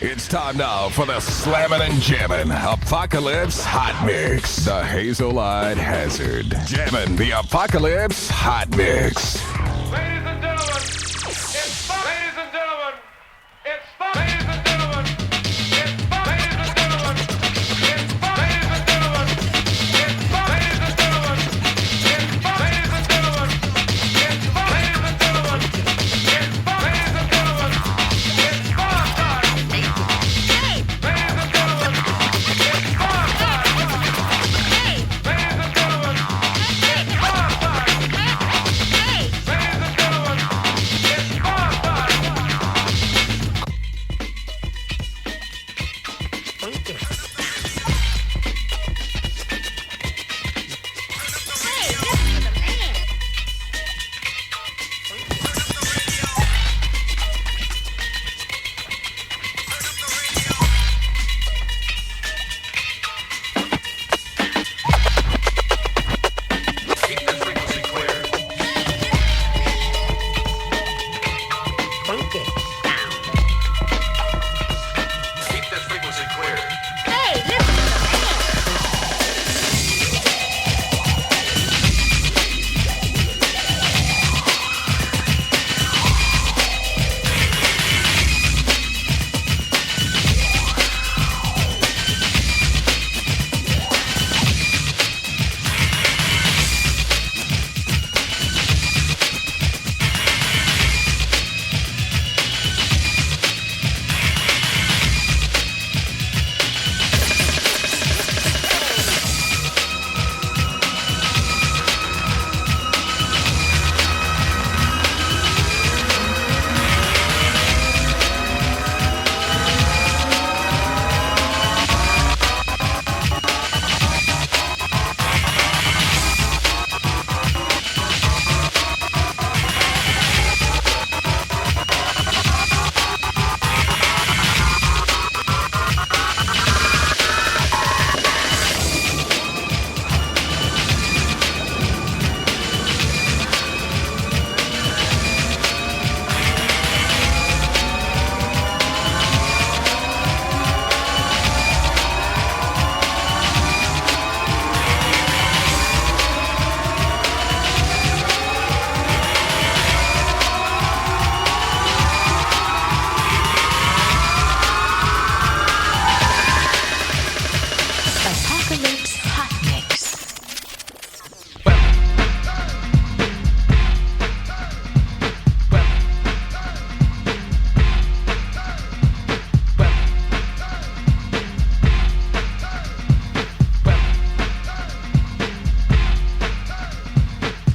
It's time now for the Slammin' and Jammin' Apocalypse Hot Mix. The Hazelite Hazard. Jammin' the Apocalypse Hot Mix. Ladies and gentlemen, it's fun. Ladies and gentlemen, it's fun. Ladies and gentlemen, it's fun. Ladies and gentlemen, it's fun. Ladies and gentlemen, it's fun. Ladies and gentlemen, it's fun. Ladies and gentlemen, it's fun. Ladies and gentlemen, it's fun. Ladies and gentlemen, it's fun time. Ladies and gentlemen, it's fun time. Ladies and gentlemen, it's fun time. Apocalypse Hot Mix.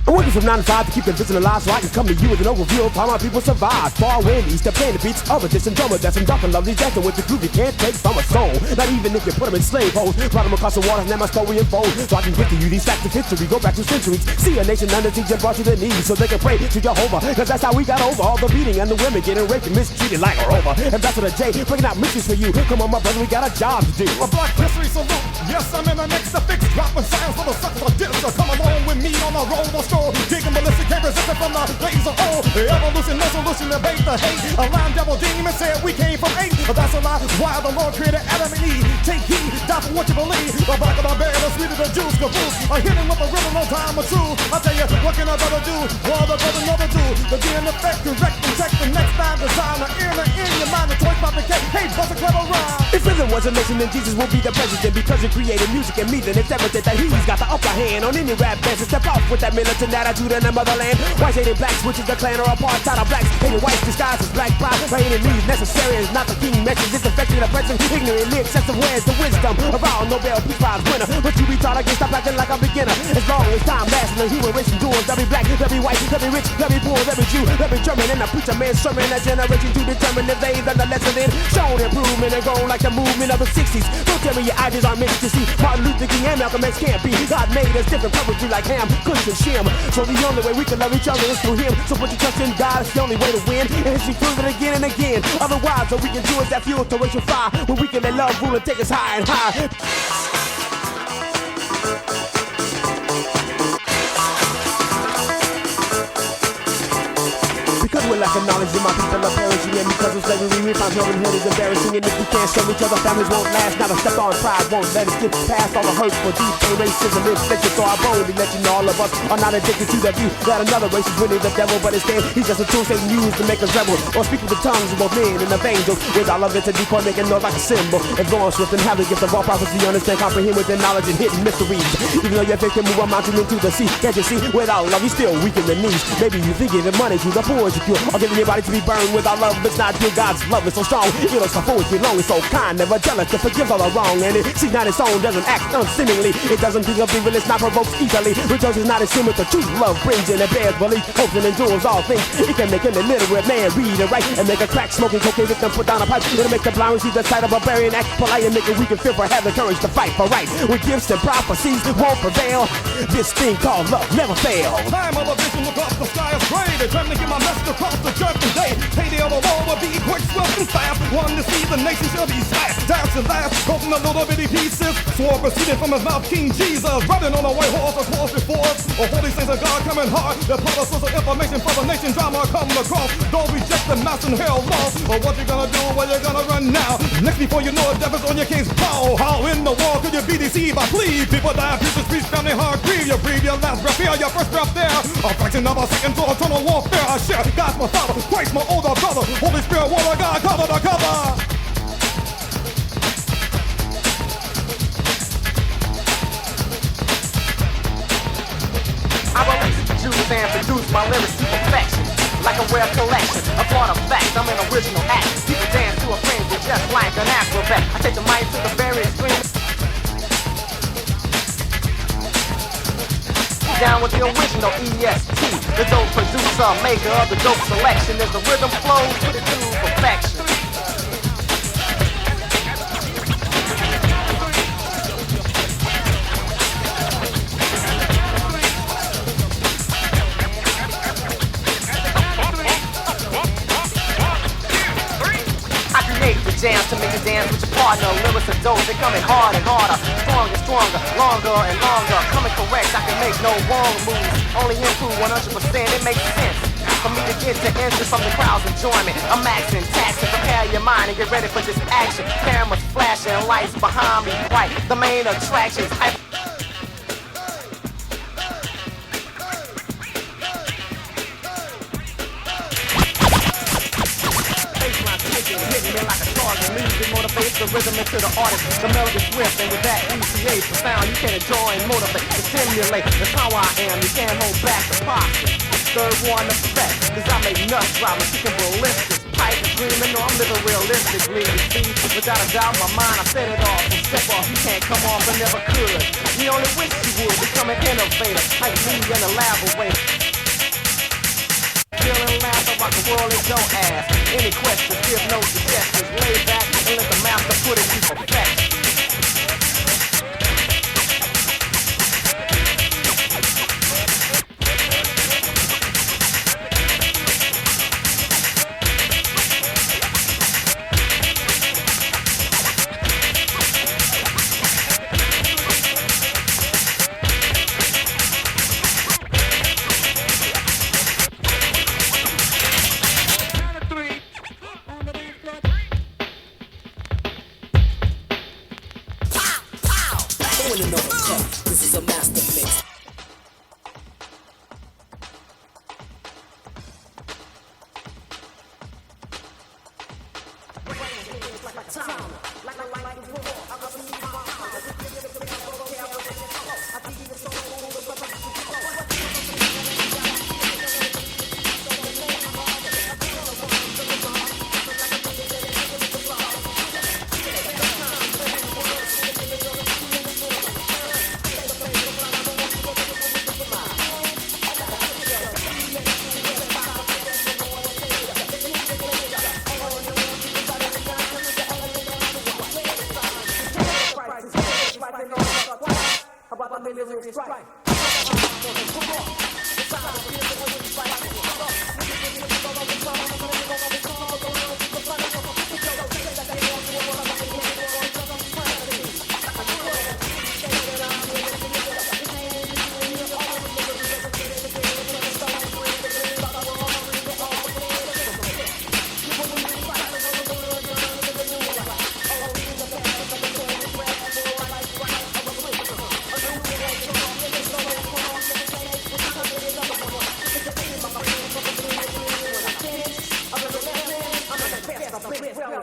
I'm working from 9 to 5 to keep the vision alive so I can come to you with an overview of how my people survive. Far away in the east, they're playing the beats of a distant drummer. That's some dark and lovely jacket with the groove you can't take from a soul. Not even if you put them in slave holes. Brought them across the water and then my story unfolds. So I can give to you these facts of history, go back to centuries. See a nation under siege and brought to their knees so they can pray to Jehovah. Cause that's how we got over all the beating and the women getting raped and mistreated like a rover. Ambassador J, bringing out mixes for you. Come on, my brother, we got a job to do. A Black History salute. Yes, I'm in the next to fix. Dropping sounds for the suckers of this. So come along with me on a roller stroll. Digging ballistic, can't resist it from the laser. Oh, evolution, no solution, debate the hate. A lion devil demon said we came from 8. But that's a lie. Why the Lord created Adam and Eve? Take heed, die for what you believe. The back of the bed, the sweet of the juice, caboose. I hit him with a rhythm, no time or true. I tell you, what can a brother do? What a brother never do. The be in effect, correct, protect the next time designer. In your mind, the choice about the cake. Hey, bust a clever rhyme. If rhythm was a nation, then Jesus will be the president. Because he created music and me, then it's evident that he's got the upper hand on any rap band. So step off with that militant attitude in the motherland. Whites hating blacks, which is the clan or apartheid of blacks. Hating whites disguised as black pride. By any means necessary is not the king message. It's affecting the present, ignorantly excessive. Where's the wisdom of our Nobel Peace Prize winner? But you retard, I can stop acting like a beginner. As long as time lasts and the human race endures, they'll be black, they'll be white, they'll be rich, they'll be poor, they'll be Jew, they'll be German. And I preach a man's sermon, a generation to determine if they learn the lesson in shown improvement and grown like the movement of the 60s. Don't tell me your ideas aren't meant to see. Martin Luther King and Malcolm X can't be. God made us different purposely like ham, kush and shim. So the only way we can love each other is through him. So put your trust in God, it's the only way to win. And history proves it again and again. Otherwise, all we can do is that fuel to racial fire. Where we can let love rule and take us high and high. Because we're We're lacking knowledge and my people are perishing. And because of slavery, we found human head is embarrassing. And if we can't show each other, families won't last. Now the step on pride won't let us get past all the hurt for deep pain, racism, infliction. So I boldly let you know all of us are not addicted to the view that another race is really the devil, but instead he's just a tool Satan used to make us rebel or speak with the tongues of both men and of angels. With all of it to decoy, making noise like a symbol. Advance with and have the gift of all prophecy, understand, comprehend with the knowledge and hidden mysteries. Even though your faith can move a mountain into the sea, can't you see? Without love, you still weak in the knees. Maybe you think giving money to the poor is your cure, or giving your body to be burned without love. It's not true. God's love is so strong, it'll so forward you long. It's so kind, never jealous, to forgive all the wrong. And it sees not its own, doesn't act unseemingly. It doesn't think of evil, it's not provoked easily. Rejoices not assuming the true love brings in and bears belief, hopes and endures all things. It can make an illiterate man read and write and make a crack smoking cocaine victim put down a pipe. It'll make the blind see the sight of a barbarian act polite and make it weak and feel for have the courage to fight for right. With gifts and prophecies won't prevail. This thing called love never fails. Time of a vision, look up, the sky is gray. Determined to get my message across the judgment day. Payday of the law will be quick, swift and fast. One to see the nation shall be smashed. Dance and last, broken a little bitty pieces. Swore proceeded from his mouth, King Jesus, riding on a white horse across before us. A holy saints of God coming hard. The promises of information for the nation drama come across. Don't reject the mass and hell laws. Or what you gonna do, where you gonna run now? Next before you know it, devil's on your case. Pow, how in the world could you be deceived by please? People die, preachers preach, family heart grieve. You breathe your last breath here, your first breath there. A fraction of a second to eternal warfare. I share God's my father, Christ my older brother. Holy Spirit, word of God, cover to cover. I release, choose and produce my lyrics to perfection. Like a rare collection, a part of facts, I'm an original act. People dance to a frenzy just like an acrobat. I take the mic to the very extreme. Down with the original EST, the dope producer, maker of the dope selection. As the rhythm flows, put it to perfection. Jams to make you dance with your partner. Lyrics are dope, they coming hard and harder, stronger, stronger, longer and longer. Coming correct, I can make no wrong moves. Only improve 100%, it makes sense for me to get to interest from the crowd's enjoyment. I'm maxing tax to prepare your mind and get ready for this action. Cameras flashing, lights behind me, right? The main attractions. Music motivates the rhythm into the artist. The melody swift, and with that ECA for sound, you can enjoy and motivate and stimulate. That's how I am, you can't hold back the posture. Third one effect, cause I make nuts drop and kicking ballistics. Pipe and dreaming, no, I'm living realistically. You see, without a doubt, my mind, I set it off. And step off, you can't come off and never could. You only wish you would become an innovator, like me and elaborate. Feeling laugh, I rock the world and don't ask any questions, give no suggestions. Lay back and let the master put it to perfection.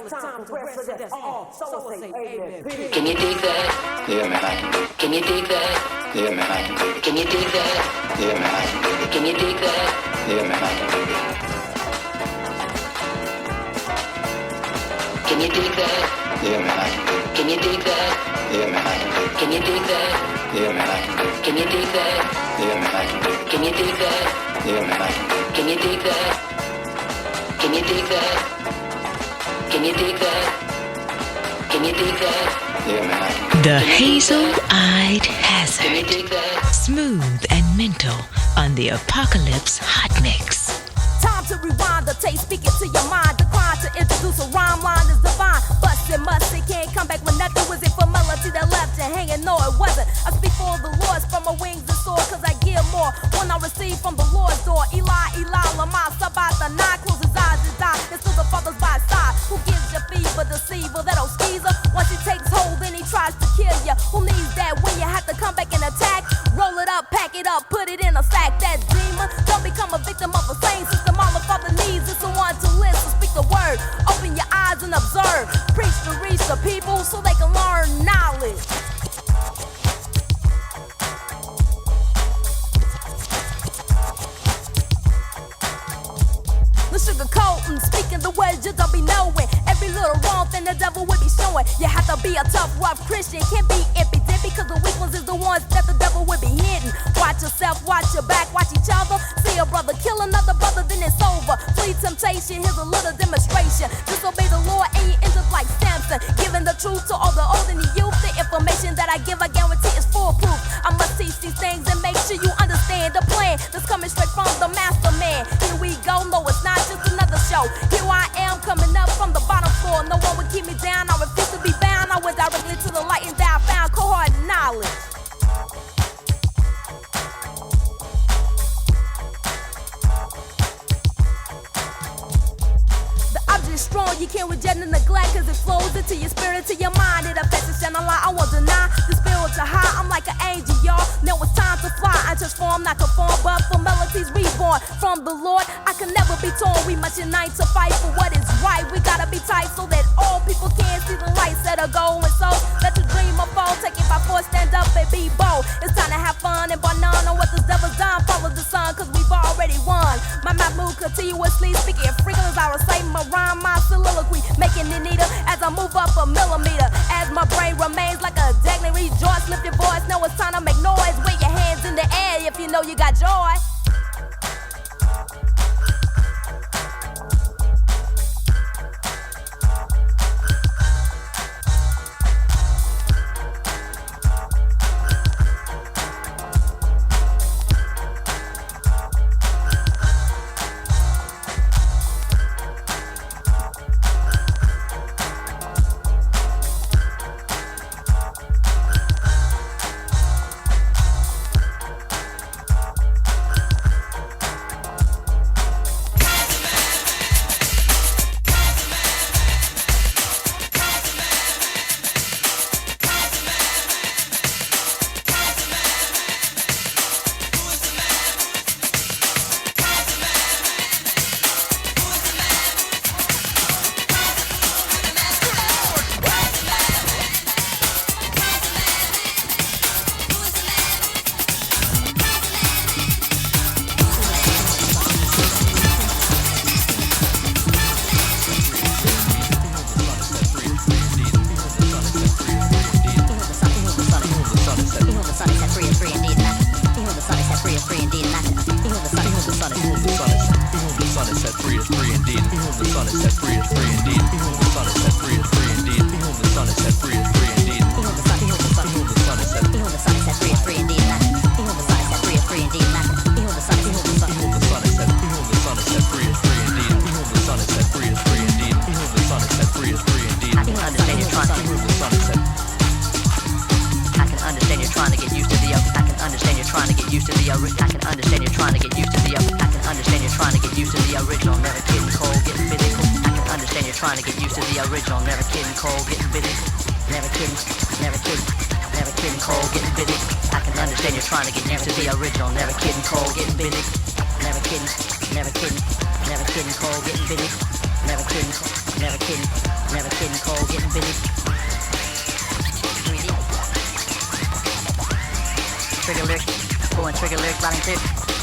it's time to rest for this. All souls say amen. Peace. Can you dig that? Yeah, man, I can dig it. Can you dig that? Yeah, man, I can dig it. Can you dig that? Yeah, man, I can dig it. Can you dig that? Yeah, man, I can dig it. Can you dig that? Yeah, man, I can dig it. Can you dig that? Yeah, man, I can dig it. Can you dig that? Yeah, man, I can dig it. Can you dig that? Yeah, man, I can dig it. Can you dig that? Yeah, man, I can dig it. Can you dig that? Can you dig that? Can you dig that? Can you dig that? Yeah, man, I can dig it. The Hazel-Eyed Can you Hazard. dig that? Smooth and mental on the Apocalypse Hot Mix. Time to rewind the tape, speak it to your mind. Decline to introduce a rhyme line is divine. Bust it, must it, can't come back with nothing. Was it for melody that left you hanging? No, it wasn't. I speak for the Lord, from my wings and soar, cause I give more when I receive from the Lord's door. Eli, Lama, Sabata, nine, close his eyes and die. It's to the Father's by side. Who gives you fever, deceiver, that old skeezer? Once he takes hold, then he tries to kill you. Who needs that when you have to come back and attack? Roll it up, pack it up, put it in a sack. That demon, don't become a victim of the same system. All the Father needs is someone to listen, speak the word. Open your eyes and observe. Preach to reach the people so they can learn knowledge. No sugarcoating, speaking the words you don't be knowing. Every little wrong thing the devil will be showing. You have to be a tough, rough Christian. Can't be impudent because the weak ones is the ones that the devil will be hitting. Watch yourself, watch your back, watch each other. See a brother kill another brother, then it's over. Flee temptation, here's a little demonstration. Disobey the Lord and you end up like Samson. Giving the truth to all the old and the youth. The information that I give, I guarantee is foolproof. I must teach these things and make sure you understand the plan that's coming straight from the master man. Here we go, no it's not just another show. Here I am coming up from the bottom floor. No one would keep me down, I refuse to be bound. I went directly to the light and there I found cohort knowledge. Strong, you can't reject and neglect, cause it flows into your spirit, to your mind. It affects the channel line. I won't deny the spiritual high. I'm like an angel, y'all. Now it's time to fly and transform, not conform, but for melodies reborn from the Lord. I can never be torn. We must unite to fight for what is right. We gotta be tight so that all people can see the lights that are going. So let your dream unfold. Take it by force, stand up and be bold. It's time to have fun and bar none on what this devil's done. Follow the sun, cause we've already won. My mouth move continuously, speaking frequently as I recite my rhyme. My soliloquy, making it neater as I move up a millimeter. As my brain remains like a deck, rejoice, lift your voice. Now it's time to make noise. Wave your hands in the air if you know you got joy. trigger lick, pulling trigger lick, riding tip.